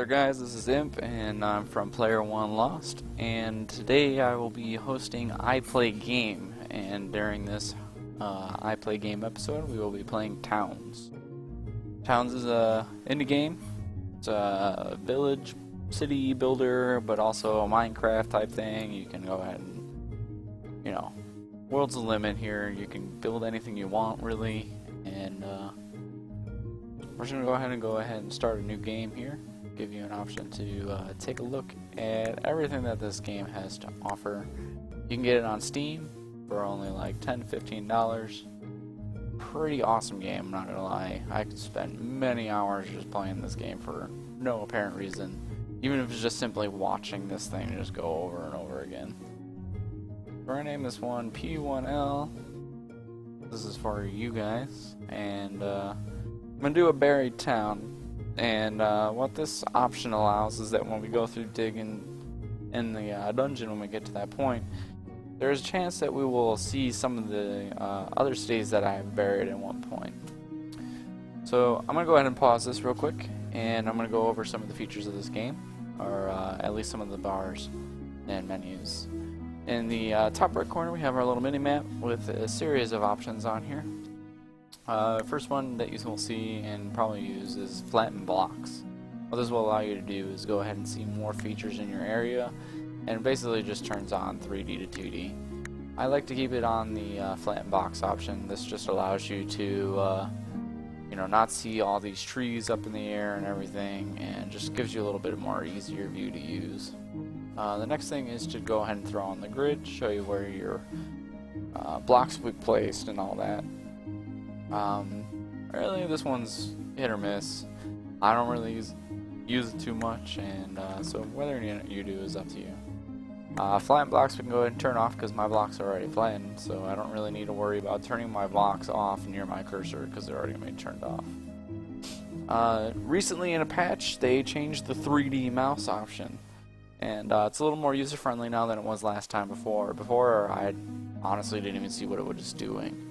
there guys, this is Imp and I'm from P1L Lost, and today I will be hosting I Play Game, and during this I Play Game episode we will be playing Towns. Towns is a indie game. It's a village, city builder, but also a Minecraft type thing. You can go ahead and, you know, world's the limit here. You can build anything you want really, and we're just going to go ahead and start a new game here. Give you an option to take a look at everything that this game has to offer. You can get it on Steam for only like $10–15. Pretty awesome game, I'm not gonna lie. I could spend many hours just playing this game for no apparent reason, even if it's just simply watching this thing just go over and over again. We're gonna name this one P1L. This is for you guys, and I'm gonna do a buried town. And what this option allows is that when we go through digging in the dungeon, when we get to that point, there's a chance that we will see some of the other cities that I have buried at one point. So I'm going to go ahead and pause this real quick, and I'm going to go over some of the features of this game, or at least some of the bars and menus. In the top right corner we have our little mini-map with a series of options on here. First one that you will see and probably use is flatten blocks. What this will allow you to do is go ahead and see more features in your area, and basically just turns on 3D to 2D. I like to keep it on the flatten box option. This just allows you to you know, not see all these trees up in the air and everything, and just gives you a little bit more easier view to use. The next thing is to go ahead and throw on the grid, show you where your blocks will be placed and all that. Really, this one's hit or miss. I don't really use it too much, and so whether you do is up to you. Flatten blocks we can go ahead and turn off because my blocks are already flattened, so I don't really need to worry about turning my blocks off near my cursor because they're already going to be turned off. Recently in a patch they changed the 3D mouse option, and it's a little more user friendly now than it was last time before. Before I honestly didn't even see what it was doing.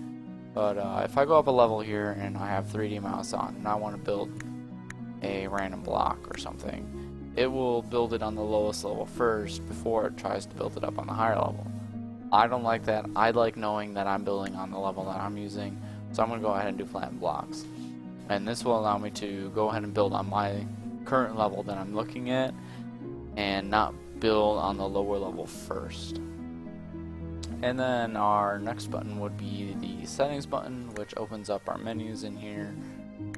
But if I go up a level here and I have 3D mouse on and I want to build a random block or something, it will build it on the lowest level first before it tries to build it up on the higher level. I don't like that. I like knowing that I'm building on the level that I'm using, so I'm going to go ahead and do flatten blocks. And this will allow me to go ahead and build on my current level that I'm looking at and not build on the lower level first. And then our next button would be the settings button, which opens up our menus in here.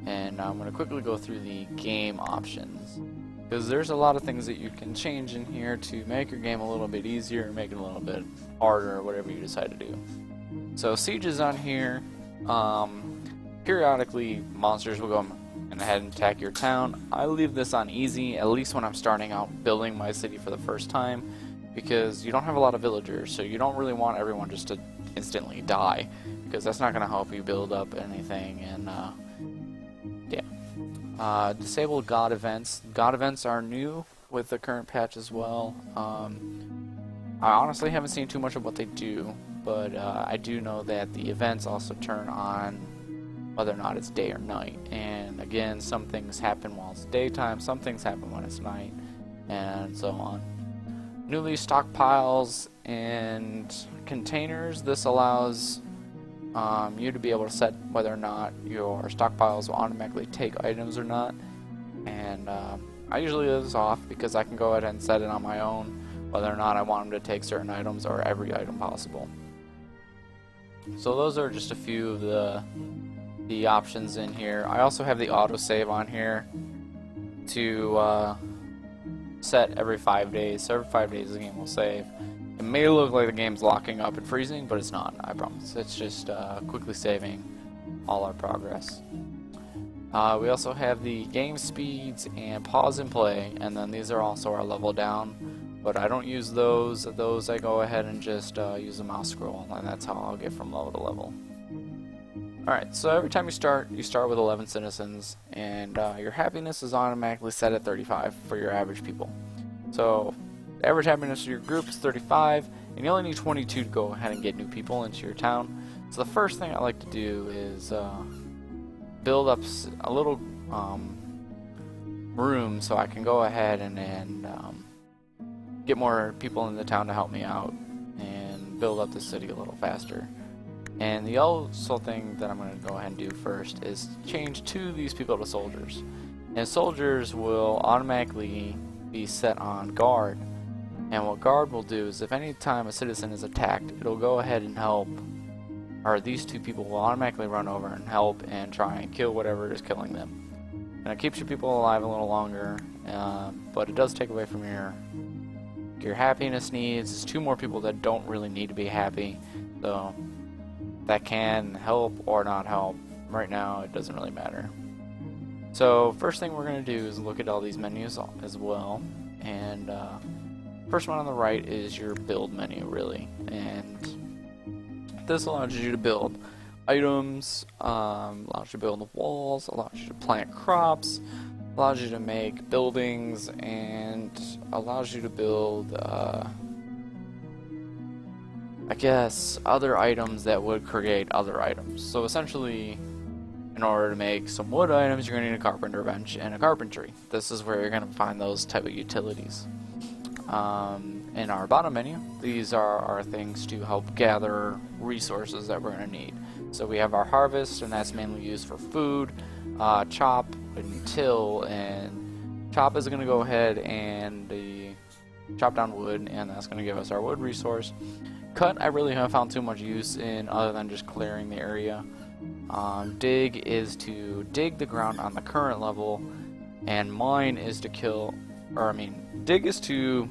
And I'm going to quickly go through the game options, because there's a lot of things that you can change in here to make your game a little bit easier, make it a little bit harder, whatever you decide to do. So siege is on here. Periodically monsters will go ahead and attack your town. I leave this on easy, at least when I'm starting out building my city for the first time, because you don't have a lot of villagers, so you don't really want everyone just to instantly die, because that's not going to help you build up anything. And yeah. Disable God events. God events are new with the current patch as well. I honestly haven't seen too much of what they do, but I do know that the events also turn on whether or not it's day or night. And again, some things happen while it's daytime, some things happen when it's night, and so on. Newly stockpiles and containers. This allows you to be able to set whether or not your stockpiles will automatically take items or not. And I usually leave this off because I can go ahead and set it on my own whether or not I want them to take certain items or every item possible. So those are just a few of the options in here. I also have the autosave on here to set every 5 days. So every 5 days the game will save. It may look like the game's locking up and freezing, but it's not, I promise. It's just quickly saving all our progress. We also have the game speeds and pause and play, and then these are also our level down, but I don't use those. Those I go ahead and just use the mouse scroll, and that's how I'll get from level to level. Alright, so every time you start with 11 citizens, and your happiness is automatically set at 35 for your average people. So the average happiness of your group is 35, and you only need 22 to go ahead and get new people into your town. So the first thing I like to do is build up a little room so I can go ahead and get more people in the town to help me out and build up the city a little faster. And the also thing that I'm going to go ahead and do first is change 2 of these people to soldiers. And soldiers will automatically be set on guard. And what guard will do is if any time a citizen is attacked, it'll go ahead and help, or these 2 people will automatically run over and help and try and kill whatever is killing them. And it keeps your people alive a little longer, but it does take away from your happiness needs. There's 2 more people that don't really need to be happy, so that can help or not help. Right now, it doesn't really matter. So first thing we're going to do is look at all these menus as well, and first one on the right is your build menu, really, and this allows you to build items, allows you to build walls, allows you to plant crops, allows you to make buildings, and allows you to build, I guess, other items that would create other items. So essentially, in order to make some wood items, you're going to need a carpenter bench and a carpentry. This is where you're going to find those type of utilities. In our bottom menu, these are our things to help gather resources that we're going to need. So we have our harvest, and that's mainly used for food, chop and till, and chop is going to go ahead and chop down wood, and that's going to give us our wood resource. Cut, I really haven't found too much use in other than just clearing the area. Dig is to dig the ground on the current level, and mine is to dig is to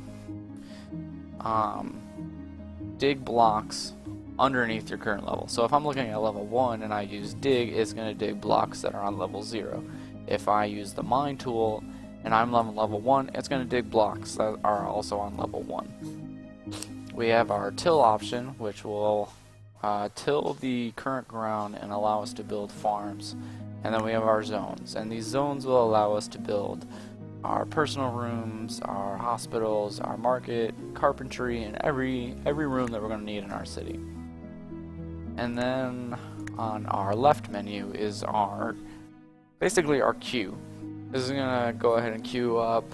dig blocks underneath your current level. So if I'm looking at level 1 and I use dig, it's going to dig blocks that are on level 0. If I use the mine tool and I'm on level 1, it's going to dig blocks that are also on level 1. We have our till option, which will till the current ground and allow us to build farms. And then we have our zones, and these zones will allow us to build our personal rooms, our hospitals, our market, carpentry, and every room that we're going to need in our city. And then on our left menu is basically our queue. This is going to go ahead and queue up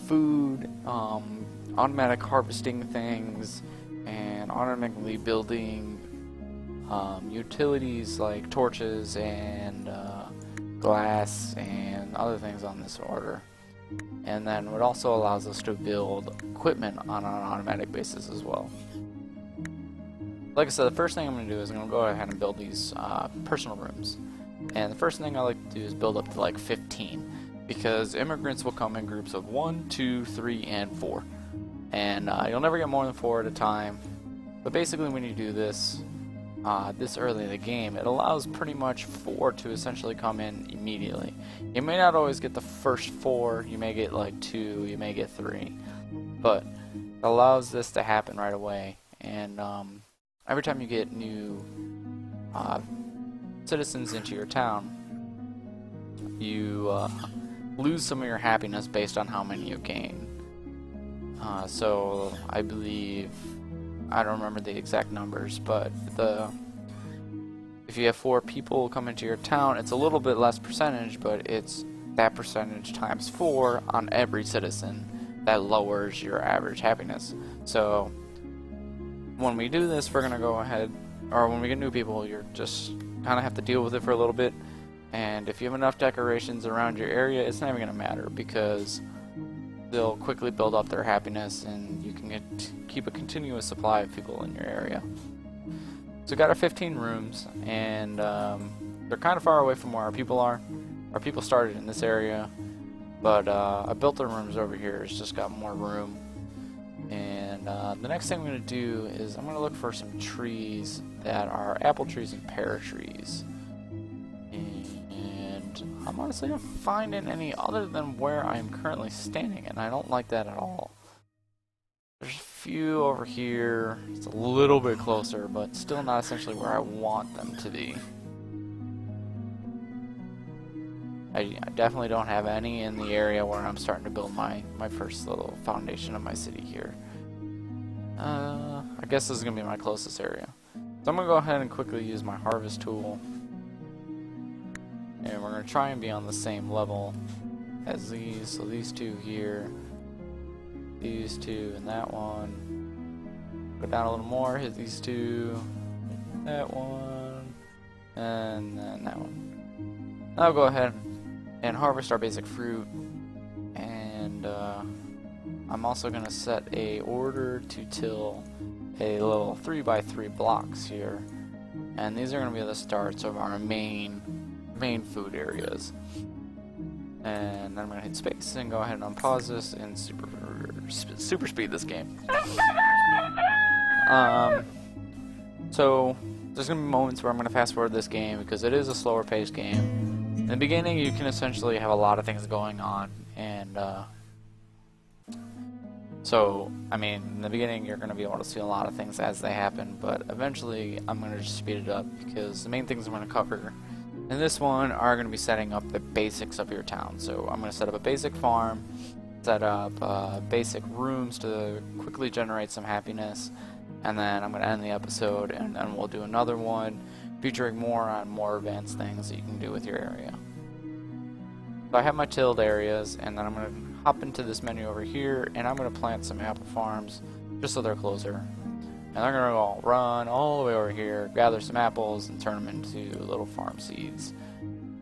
food, automatic harvesting things, and automatically building utilities like torches and glass and other things on this order. And then it also allows us to build equipment on an automatic basis as well. Like I said, the first thing I'm going to do is I'm going to go ahead and build these personal rooms. And the first thing I like to do is build up to like 15, because immigrants will come in groups of 1, 2, 3, and 4. And you'll never get more than 4 at a time. But basically when you do this early in the game, it allows pretty much 4 to essentially come in immediately. You may not always get the first 4, you may get like 2, you may get 3, but it allows this to happen right away. And every time you get new citizens into your town, you lose some of your happiness based on how many you gain. So I believe, I don't remember the exact numbers, but if you have 4 people come into your town, it's a little bit less percentage, but it's that percentage times 4 on every citizen. That lowers your average happiness. So when we do this, we're going to go ahead, or when we get new people, you're just kind of have to deal with it for a little bit. And if you have enough decorations around your area, it's not even going to matter, because they'll quickly build up their happiness, and you can keep a continuous supply of people in your area. So we got our 15 rooms, and they're kind of far away from where our people are. Our people started in this area, but I built the rooms over here. It's just got more room. And the next thing I'm going to do is I'm going to look for some trees that are apple trees and pear trees. And I'm honestly not finding any other than where I'm currently standing, and I don't like that at all. There's a few over here. It's a little bit closer, but still not essentially where I want them to be. I definitely don't have any in the area where I'm starting to build my first little foundation of my city here. I guess this is going to be my closest area. So I'm going to go ahead and quickly use my harvest tool. And we're going to try and be on the same level as these. So these two here, these two, and that one. Go down a little more, hit these two, that one, and then that one. Now I'll go ahead and harvest our basic fruit, and I'm also going to set a order to till a little 3x3 blocks here, and these are going to be the starts of our main food areas. And then I'm going to hit space and go ahead and unpause this and super speed this game. So there's going to be moments where I'm going to fast forward this game because it is a slower paced game. In the beginning you can essentially have a lot of things going on, and so I mean in the beginning you're going to be able to see a lot of things as they happen, but eventually I'm going to just speed it up because the main things I'm going to cover in this one are going to be setting up the basics of your town. So I'm going to set up a basic farm, set up basic rooms to quickly generate some happiness, and then I'm going to end the episode, and then we'll do another one featuring more advanced things that you can do with your area. So I have my tilled areas, and then I'm going to hop into this menu over here, and I'm going to plant some apple farms just so they're closer. And they're going to all run all the way over here, gather some apples, and turn them into little farm seeds.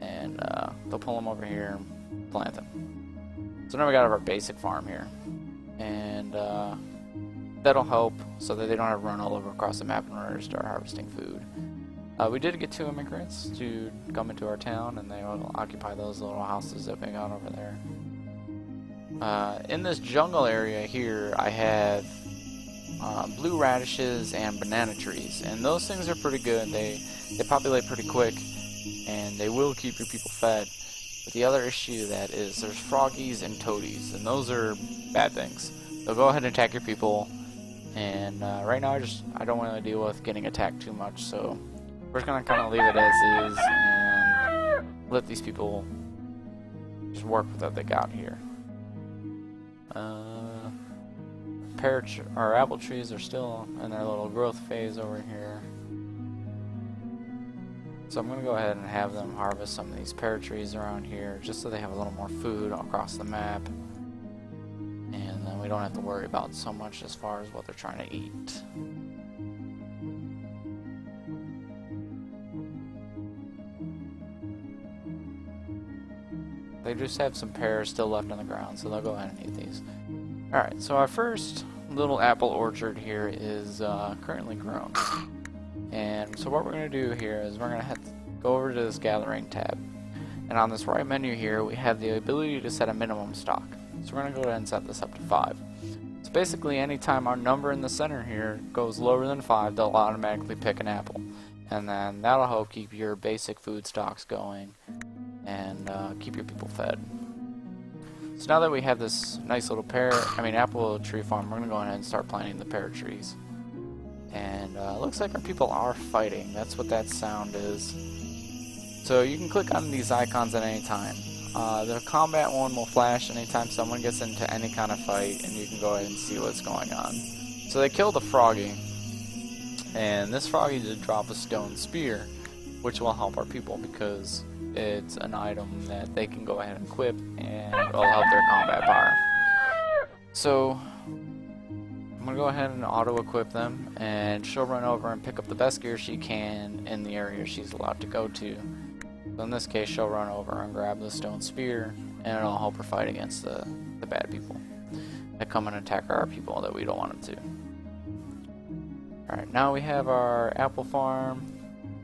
And they'll pull them over here and plant them. So now we got our basic farm here. And that'll help so that they don't have to run all over across the map in order to start harvesting food. We did get 2 immigrants to come into our town, and they will occupy those little houses that we got over there. In this jungle area here, I have blue radishes and banana trees, and those things are pretty good. They populate pretty quick, and they will keep your people fed. But the other issue that is there's froggies and toadies, and those are bad things. They'll go ahead and attack your people, and right now I don't want to deal with getting attacked too much, so we're just gonna kind of leave it as is and let these people just work with what they got here. Our apple trees are still in their little growth phase over here. So I'm going to go ahead and have them harvest some of these pear trees around here just so they have a little more food across the map. And then we don't have to worry about so much as far as what they're trying to eat. They just have some pears still left on the ground, so they'll go ahead and eat these. Alright, so our first little apple orchard here is currently grown. And so what we're going to do here is we're going to go over to this gathering tab. And on this right menu here, we have the ability to set a minimum stock. So we're going to go ahead and set this up to 5. So basically, anytime our number in the center here goes lower than 5, they'll automatically pick an apple. And then that'll help keep your basic food stocks going and keep your people fed. So now that we have this nice little apple tree farm, we're going to go ahead and start planting the pear trees. And looks like our people are fighting. That's what that sound is. So you can click on these icons at any time. The combat one will flash anytime someone gets into any kind of fight, and you can go ahead and see what's going on. So they killed a froggy, and this froggy did drop a stone spear, which will help our people because it's an item that they can go ahead and equip, and it'll help their combat power. So I'm going to go ahead and auto-equip them, and she'll run over and pick up the best gear she can in the area she's allowed to go to. So in this case, she'll run over and grab the stone spear, and it'll help her fight against the bad people that come and attack our people that we don't want them to. Alright, now we have our apple farm.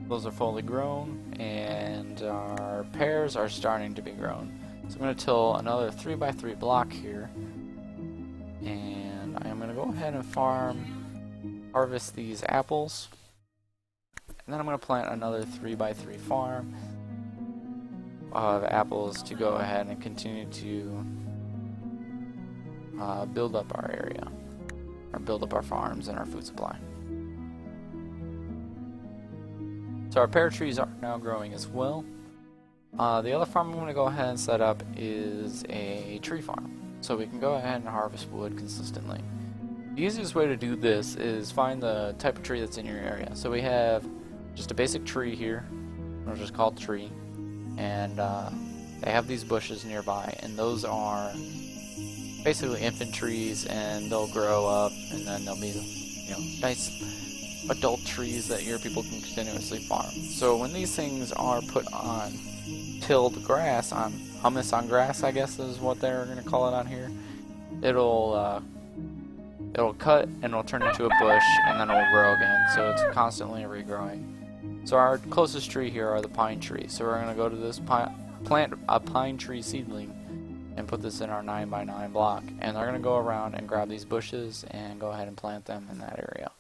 Those are fully grown, and our pears are starting to be grown. So I'm going to till another 3x3 block here, and I'm going to go ahead and harvest these apples, and then I'm going to plant another 3x3 farm of apples to go ahead and continue to build up our area, or build up our farms and our food supply. So our pear trees are now growing as well. The other farm I'm going to go ahead and set up is a tree farm, so we can go ahead and harvest wood consistently. The easiest way to do this is find the type of tree that's in your area. So we have just a basic tree here, which is called tree, and they have these bushes nearby, and those are basically infant trees, and they'll grow up, and then they'll be, nice adult trees that your people can continuously farm. So when these things are put on tilled grass, on hummus on grass, I guess is what they're going to call it on here, it'll cut and it'll turn into a bush, and then it'll grow again. So it's constantly regrowing. So our closest tree here are the pine trees. So we're going to go to this plant a pine tree seedling and put this in our 9x9 block. And they're going to go around and grab these bushes and go ahead and plant them in that area.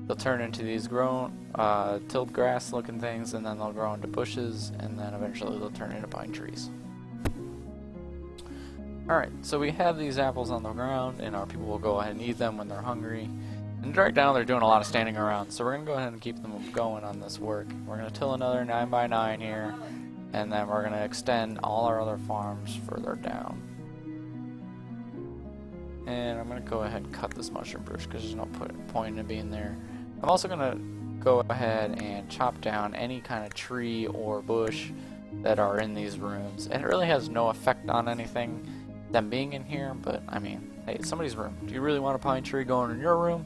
They'll turn into these grown, tilled grass looking things, and then they'll grow into bushes, and then eventually they'll turn into pine trees. Alright, so we have these apples on the ground, and our people will go ahead and eat them when they're hungry. And right now they're doing a lot of standing around, so we're going to go ahead and keep them going on this work. We're going to till another 9x9 here, and then we're going to extend all our other farms further down. And I'm going to go ahead and cut this mushroom bush because there's no point in it being there. I'm also going to go ahead and chop down any kind of tree or bush that are in these rooms. And it really has no effect on anything, them being in here, but I mean, hey, it's somebody's room. Do you really want a pine tree going in your room?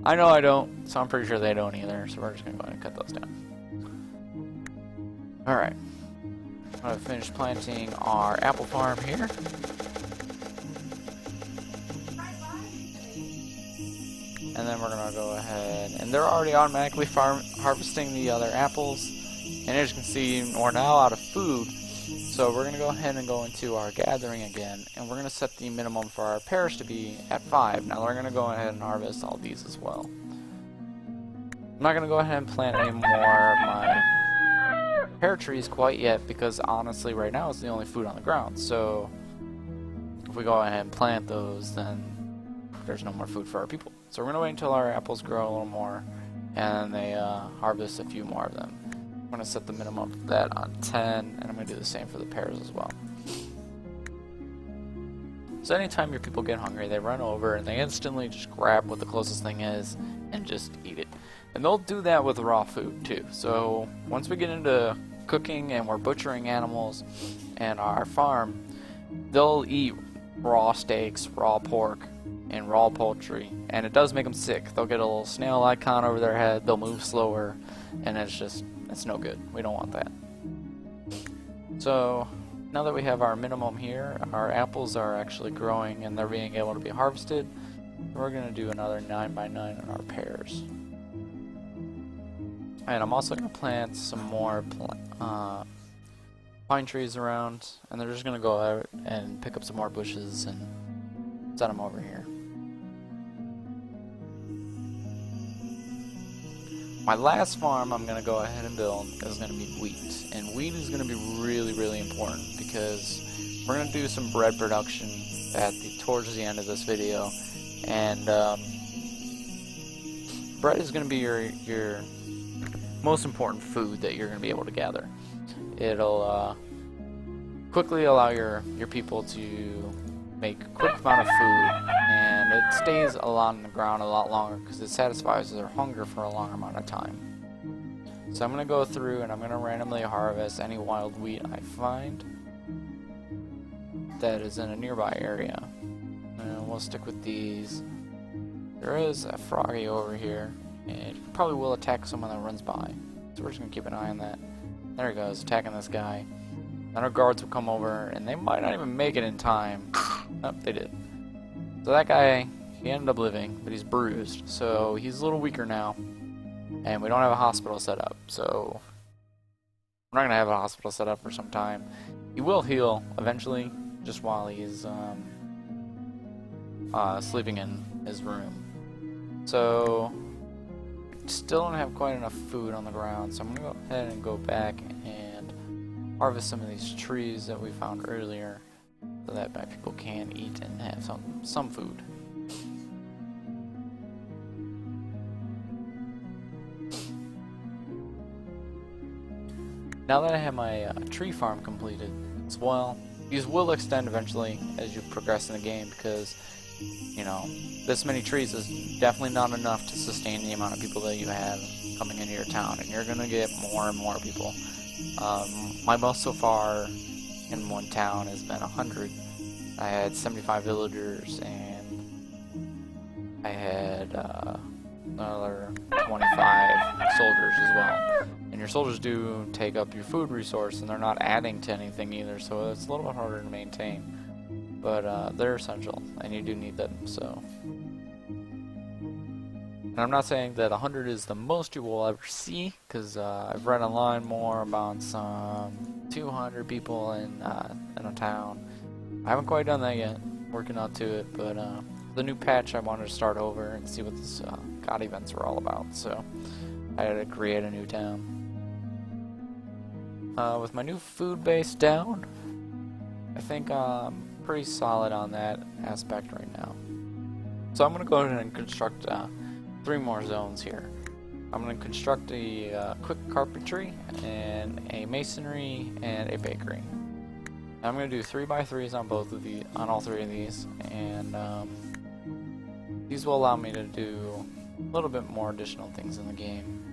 I know I don't, so I'm pretty sure they don't either, so we're just going to go ahead and cut those down. Alright. I'm going to finish planting our apple farm here. And then we're going to go ahead, and they're already automatically harvesting the other apples. And as you can see, we're now out of food. So we're going to go ahead and go into our gathering again, and we're going to set the minimum for our pears to be at 5. Now we're going to go ahead and harvest all these as well. I'm not going to go ahead and plant any more of my pear trees quite yet, because honestly right now it's the only food on the ground. So if we go ahead and plant those, then there's no more food for our people. So we're going to wait until our apples grow a little more, and they harvest a few more of them. I'm going to set the minimum of that on 10, and I'm going to do the same for the pears as well. So anytime your people get hungry, they run over and they instantly just grab what the closest thing is and just eat it. And they'll do that with raw food too. So once we get into cooking and we're butchering animals and our farm, they'll eat raw steaks, raw pork, and raw poultry, and it does make them sick. They'll get a little snail icon over their head, they'll move slower, and it's no good. We don't want that. So now that we have our minimum here, our apples are actually growing and they're being able to be harvested. We're going to do another 9x9 on our pears. And I'm also going to plant some more pine trees around, and they're just going to go out and pick up some more bushes and set them over here. My last farm I'm going to go ahead and build is going to be wheat. And wheat is going to be really, really important because we're going to do some bread production towards the end of this video. And bread is going to be your most important food that you're going to be able to gather. It'll quickly allow your people to make a quick amount of food, and it stays a lot on the ground a lot longer because it satisfies their hunger for a long amount of time. So I'm going to go through and I'm going to randomly harvest any wild wheat I find that is in a nearby area. And we'll stick with these. There is a froggy over here, and he probably will attack someone that runs by. So we're just going to keep an eye on that. There he goes, attacking this guy. Then our guards will come over, and they might not even make it in time. Oh, they did. So that guy, he ended up living, but he's bruised. So he's a little weaker now. And we don't have a hospital set up. So we're not going to have a hospital set up for some time. He will heal eventually, just while he's sleeping in his room. So still don't have quite enough food on the ground. So I'm going to go ahead and go back and harvest some of these trees that we found earlier, so that my people can eat and have some food. Now that I have my tree farm completed as well, these will extend eventually as you progress in the game, because this many trees is definitely not enough to sustain the amount of people that you have coming into your town, and you're going to get more and more people My most so far in one town has been 100. I had 75 villagers, and I had another 25 soldiers as well. And your soldiers do take up your food resource, and they're not adding to anything either, so it's a little bit harder to maintain. But they're essential, and you do need them, so. And I'm not saying that 100 is the most you will ever see, because I've read online more about some 200 people in a town. I haven't quite done that yet, working on to it, but the new patch I wanted to start over and see what this God events were all about, so I had to create a new town. With my new food base down, I think I'm pretty solid on that aspect right now. So I'm going to go ahead and construct 3 more zones here. I'm going to construct a quick carpentry and a masonry and a bakery. I'm going to do 3x3s on on all 3 of these, and these will allow me to do a little bit more additional things in the game.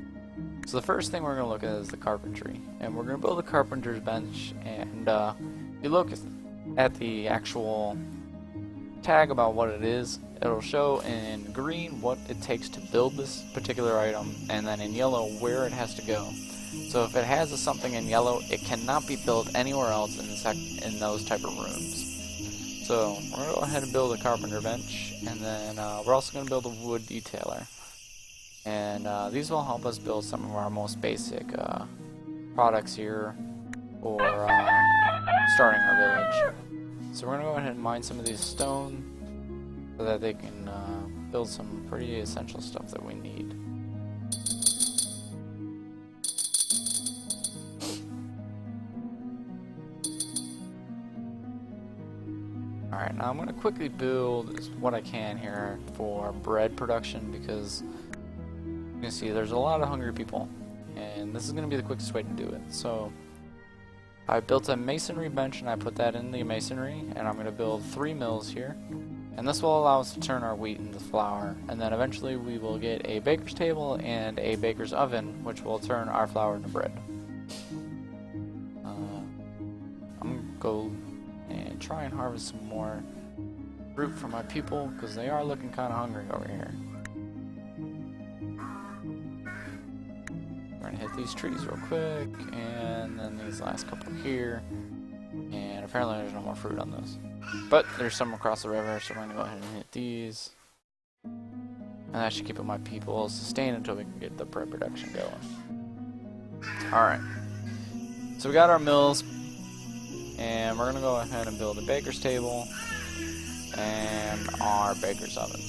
So the first thing we're going to look at is the carpentry, and we're going to build a carpenter's bench. And if you look at the actual tag about what it is, it'll show in green what it takes to build this particular item, and then in yellow where it has to go. So if it has something in yellow, it cannot be built anywhere else in those type of rooms. So we're going to go ahead and build a carpenter bench, and then we're also going to build a wood detailer. And these will help us build some of our most basic products here for starting our village. So we're going to go ahead and mine some of these stone so that they can build some pretty essential stuff that we need. Alright, now I'm going to quickly build what I can here for bread production, because you can see there's a lot of hungry people, and this is going to be the quickest way to do it. So I built a masonry bench, and I put that in the masonry, and I'm going to build 3 mills here, and this will allow us to turn our wheat into flour, and then eventually we will get a baker's table and a baker's oven, which will turn our flour into bread. I'm going to go and try and harvest some more fruit for my people, because they are looking kind of hungry over here. We're going to hit these trees real quick, and then these last couple here, and apparently there's no more fruit on those. But there's some across the river, so we're going to go ahead and hit these. And that should keep my people sustained until we can get the bread production going. Alright, so we got our mills, and we're going to go ahead and build a baker's table and our baker's oven.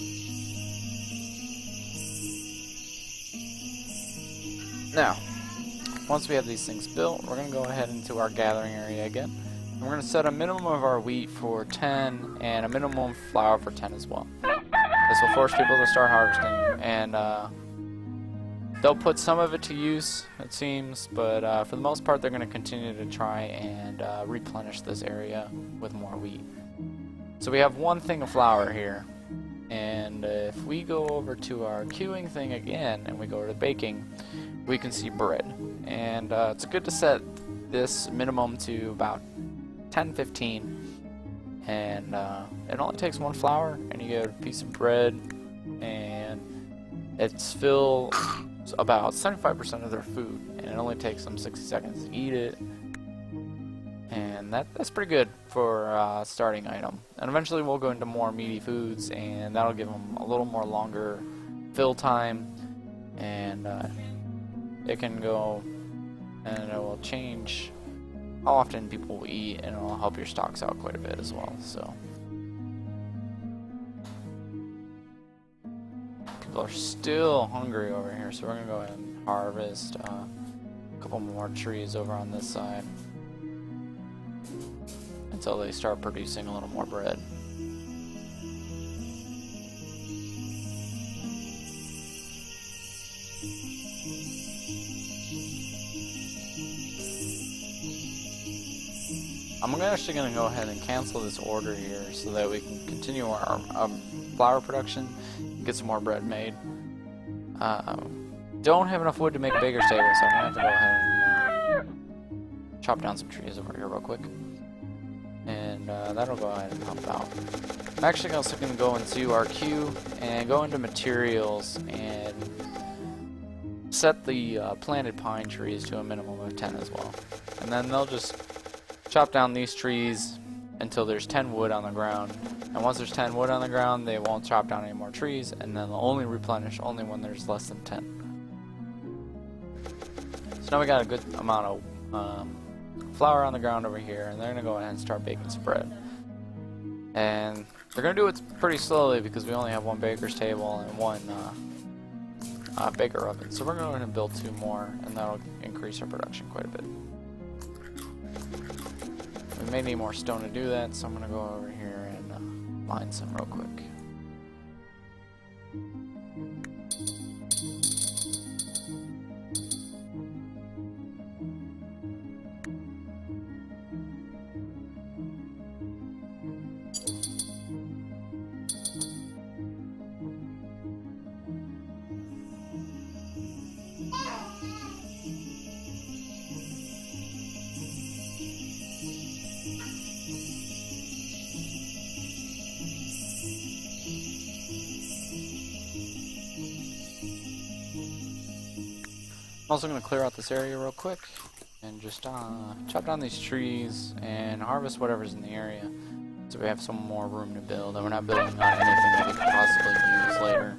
Now, once we have these things built, we're going to go ahead into our gathering area again. And we're going to set a minimum of our wheat for 10 and a minimum of flour for 10 as well. This will force people to start harvesting, and they'll put some of it to use, it seems, but for the most part they're going to continue to try and replenish this area with more wheat. So we have 1 thing of flour here, and if we go over to our queuing thing again and we go to baking, we can see bread. And it's good to set this minimum to about 10-15, and it only takes 1 flour and you get a piece of bread, and it's fills about 75% of their food, and it only takes them 60 seconds to eat it, and that's pretty good for a starting item. And eventually we'll go into more meaty foods, and that'll give them a little more longer fill time, and it can go, and it will change how often people will eat, and it will help your stocks out quite a bit as well. So people are still hungry over here, so we're gonna go ahead and harvest a couple more trees over on this side until they start producing a little more bread. I'm actually going to go ahead and cancel this order here so that we can continue our flour production and get some more bread made. Don't have enough wood to make a baker's table, so I'm going to have to go ahead chop down some trees over here real quick. And that'll go ahead and help out. I'm actually also going to go into our queue and go into materials and set the planted pine trees to a minimum of 10 as well. And then they'll just chop down these trees until there's 10 wood on the ground. And once there's 10 wood on the ground, they won't chop down any more trees, and then they'll only replenish only when there's less than 10. So now we got a good amount of flour on the ground over here, and they're going to go ahead and start baking some bread. And they're going to do it pretty slowly because we only have one baker's table and one baker oven. So we're going to build 2 more, and that'll increase our production quite a bit. We may need more stone to do that, so I'm going to go over here and mine some real quick. I'm also going to clear out this area real quick and just chop down these trees and harvest whatever's in the area so we have some more room to build and we're not building on anything that we could possibly use later.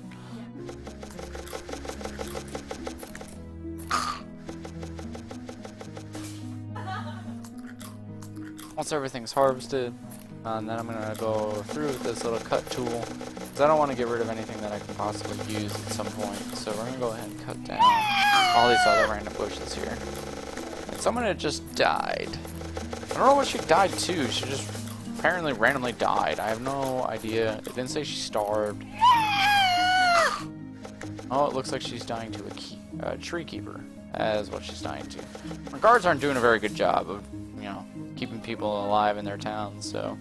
Once everything's harvested, and then I'm going to go through with this little cut tool because I don't want to get rid of anything that I can possibly use at some point. So we're going to go ahead and cut down all these other random bushes here. And someone had just died. I don't know what she died to. She just apparently randomly died. I have no idea. It didn't say she starved. Oh, it looks like she's dying to a tree keeper. That is what she's dying to. Our guards aren't doing a very good job of, you know, keeping people alive in their towns, so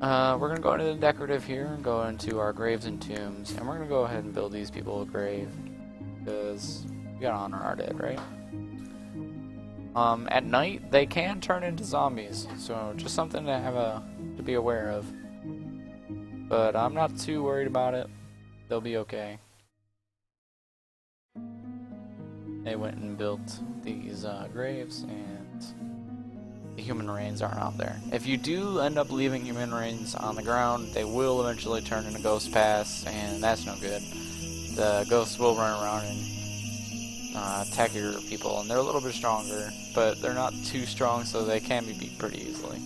we're going to go into the decorative here and go into our graves and tombs, and we're going to go ahead and build these people a grave because we got to honor our dead, right? At night they can turn into zombies, so just something to have to be aware of, but I'm not too worried about it. They'll be okay. They went and built these graves, and the human remains aren't out there. If you do end up leaving human remains on the ground, they will eventually turn into ghost paths, and that's no good. The ghosts will run around and attack your people, and they're a little bit stronger, but they're not too strong, so they can be beat pretty easily.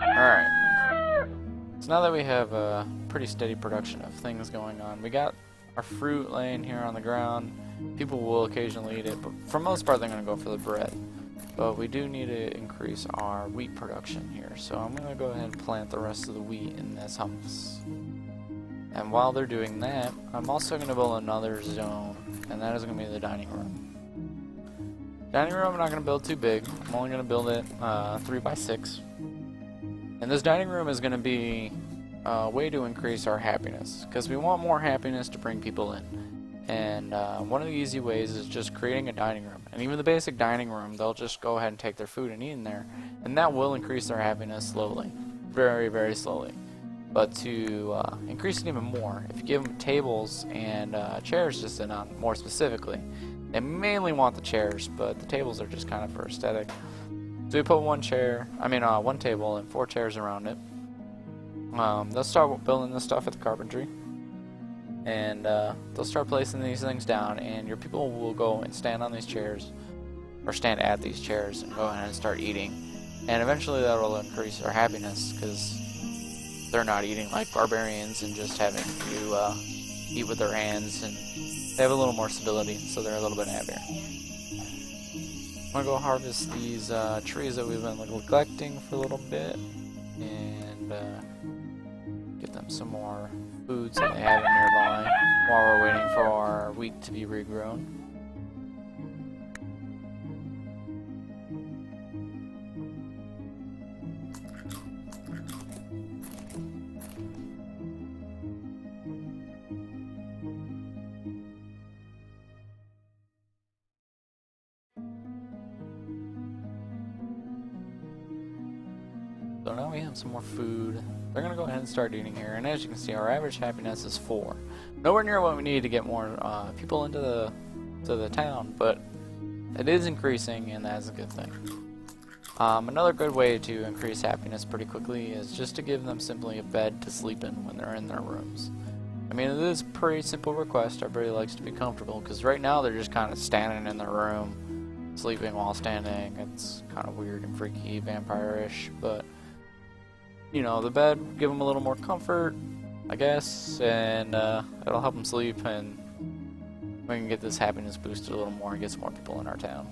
Alright. So now that we have a pretty steady production of things going on, we got our fruit laying here on the ground. People will occasionally eat it, but for the most part they're going to go for the bread. But we do need to increase our wheat production here, so I'm going to go ahead and plant the rest of the wheat in this house. And while they're doing that, I'm also going to build another zone, and that is going to be the dining room. Dining room I'm not going to build too big. I'm only going to build it 3x6. And this dining room is going to be a way to increase our happiness, because we want more happiness to bring people in. And one of the easy ways is just creating a dining room. And even the basic dining room, they'll just go ahead and take their food and eat in there. And that will increase their happiness slowly. Very, very slowly. But to increase it even more, if you give them tables and chairs to sit on, more specifically, they mainly want the chairs, but the tables are just kind of for aesthetic. So we put one table and 4 chairs around it. They'll start building this stuff at the carpentry, and they'll start placing these things down, and your people will go and stand on these chairs, or stand at these chairs, and go ahead and start eating. And eventually that will increase their happiness, because they're not eating like barbarians and just having to eat with their hands, and they have a little more stability, so they're a little bit happier. I'm going to go harvest these trees that we've been neglecting for a little bit, and get them some more food so they have it nearby while we're waiting for our wheat to be regrown. have some more food. They're gonna go ahead and start eating here, and as you can see, our average happiness is 4. Nowhere near what we need to get more people into the town, but it is increasing, and that's a good thing. Another good way to increase happiness pretty quickly is just to give them simply a bed to sleep in when they're in their rooms. I mean, it is a pretty simple request. Everybody likes to be comfortable, because right now they're just kind of standing in their room, sleeping while standing. It's kind of weird and freaky, vampire-ish, but you know, the bed, give them a little more comfort, I guess, and it'll help them sleep, and we can get this happiness boosted a little more and get some more people in our town.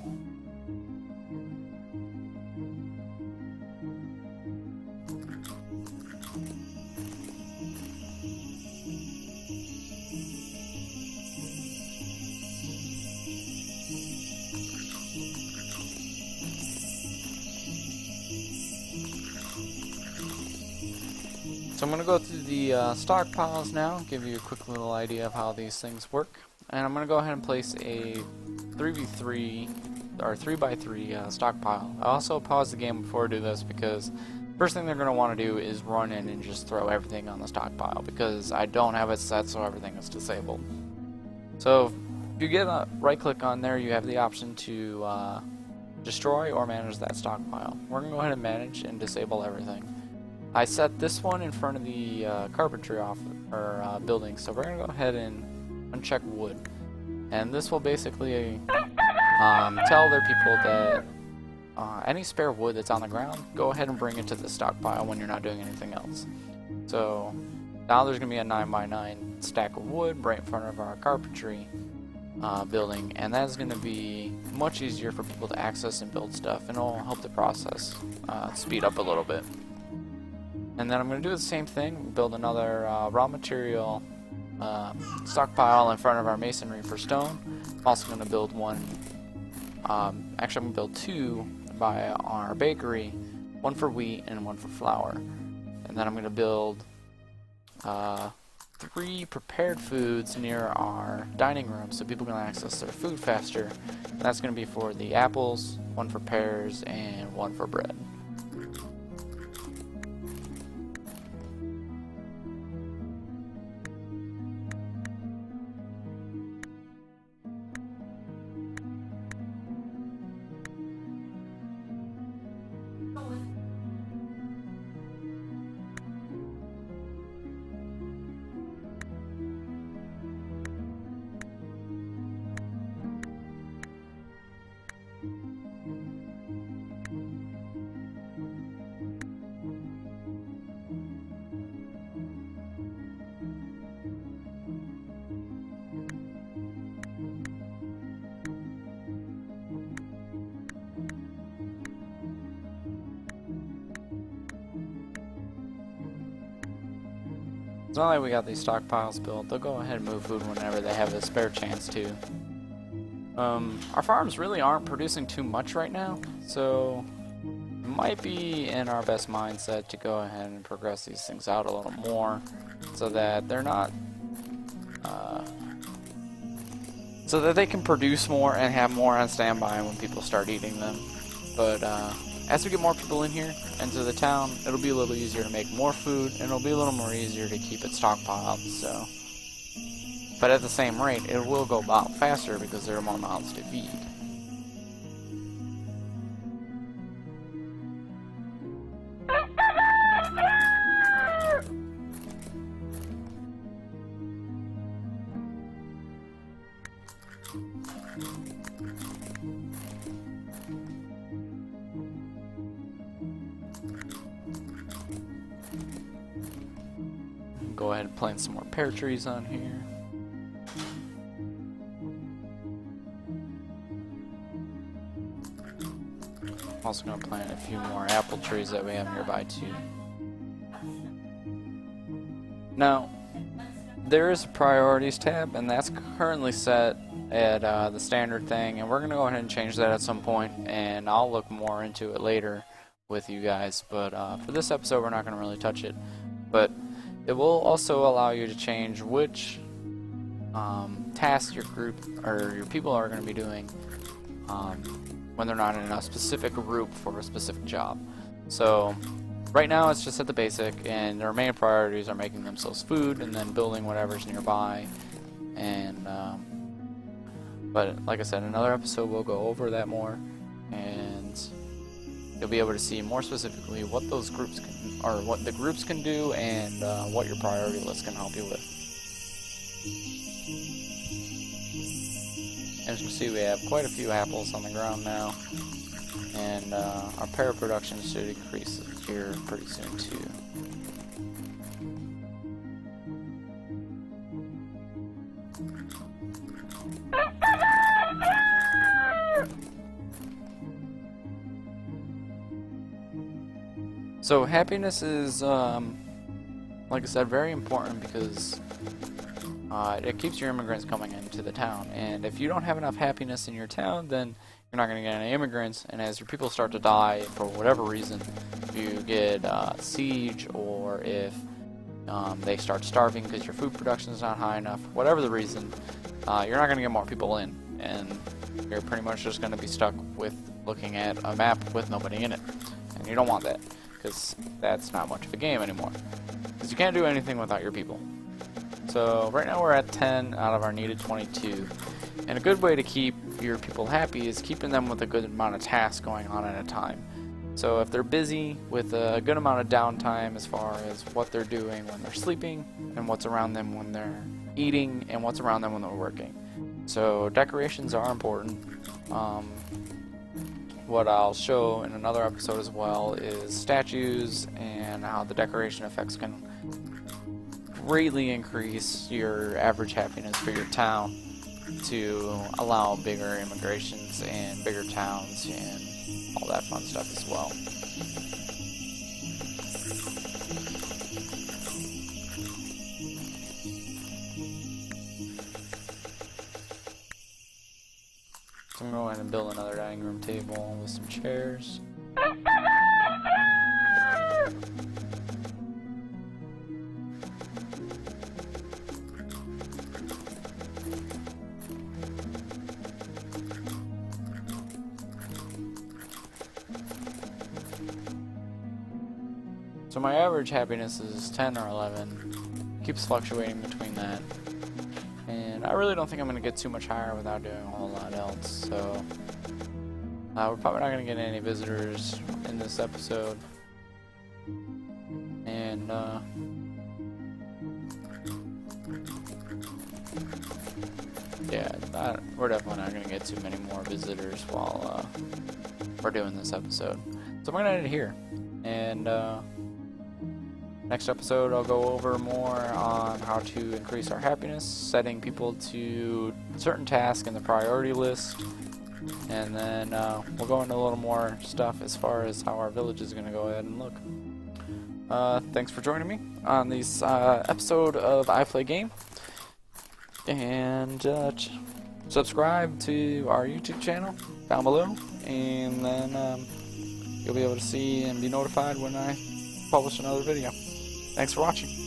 So I'm going to go through the stockpiles now, give you a quick little idea of how these things work. And I'm going to go ahead and place a 3v3 or 3x3 stockpile. I also pause the game before I do this because first thing they're going to want to do is run in and just throw everything on the stockpile, because I don't have it set so everything is disabled. So if you get a right click on there, you have the option to destroy or manage that stockpile. We're going to go ahead and manage and disable everything. I set this one in front of the carpentry building, so we're going to go ahead and uncheck wood. And this will basically tell their people that any spare wood that's on the ground, go ahead and bring it to the stockpile when you're not doing anything else. So now there's going to be a 9x9 stack of wood right in front of our carpentry building, and that's going to be much easier for people to access and build stuff, and it'll help the process speed up a little bit. And then I'm going to do the same thing, build another raw material stockpile in front of our masonry for stone. I'm also going to build one, actually I'm going to build 2 by our bakery, 1 for wheat and 1 for flour. And then I'm going to build 3 prepared foods near our dining room so people can access their food faster. And that's going to be for the apples, 1 for pears, and 1 for bread. So now that we got these stockpiles built, they'll go ahead and move food whenever they have a spare chance to. Our farms really aren't producing too much right now, so it might be in our best mindset to go ahead and progress these things out a little more so that they're not so that they can produce more and have more on standby when people start eating them. But as we get more people in here into the town, it'll be a little easier to make more food, and it'll be a little more easier to keep it stockpiled. So, but at the same rate, it will go about faster because there are more mouths to feed. Go ahead and plant some more pear trees on here. Also going to plant a few more apple trees that we have nearby too. Now, there is a priorities tab, and that's currently set at the standard thing, and we're going to go ahead and change that at some point, and I'll look more into it later with you guys, but for this episode we're not going to really touch it. But it will also allow you to change which tasks your group or your people are going to be doing when they're not in a specific group for a specific job. So right now it's just at the basic, and their main priorities are making themselves food and then building whatever's nearby. And but like I said, another episode we'll go over that more, and you'll be able to see more specifically what those groups can, or what the groups can do, and what your priority list can help you with. As you can see, we have quite a few apples on the ground now, and our pear production should increase here pretty soon too. So happiness is, like I said, very important because it keeps your immigrants coming into the town. And if you don't have enough happiness in your town, then you're not going to get any immigrants. And as your people start to die for whatever reason, you get siege, or if they start starving because your food production is not high enough, whatever the reason, you're not going to get more people in. And you're pretty much just going to be stuck with looking at a map with nobody in it. And you don't want that, because that's not much of a game anymore. Because you can't do anything without your people. So right now we're at 10 out of our needed 22. And a good way to keep your people happy is keeping them with a good amount of tasks going on at a time. So if they're busy with a good amount of downtime as far as what they're doing when they're sleeping, and what's around them when they're eating, and what's around them when they're working. So decorations are important. What I'll show in another episode as well is statues and how the decoration effects can greatly increase your average happiness for your town to allow bigger immigrations and bigger towns and all that fun stuff as well. So I'm going to go ahead and build another dining room table with some chairs. So my average happiness is 10 or 11. Keeps fluctuating between that. And I really don't think I'm going to get too much higher without doing a whole lot else, so we're probably not going to get any visitors in this episode. And yeah, we're definitely not going to get too many more visitors while we're doing this episode. So I'm going to end it here. And next episode, I'll go over more on how to increase our happiness, setting people to certain tasks in the priority list, and then we'll go into a little more stuff as far as how our village is going to go ahead and look. Thanks for joining me on this episode of I Play Game, and subscribe to our YouTube channel down below, and then you'll be able to see and be notified when I publish another video. Thanks for watching.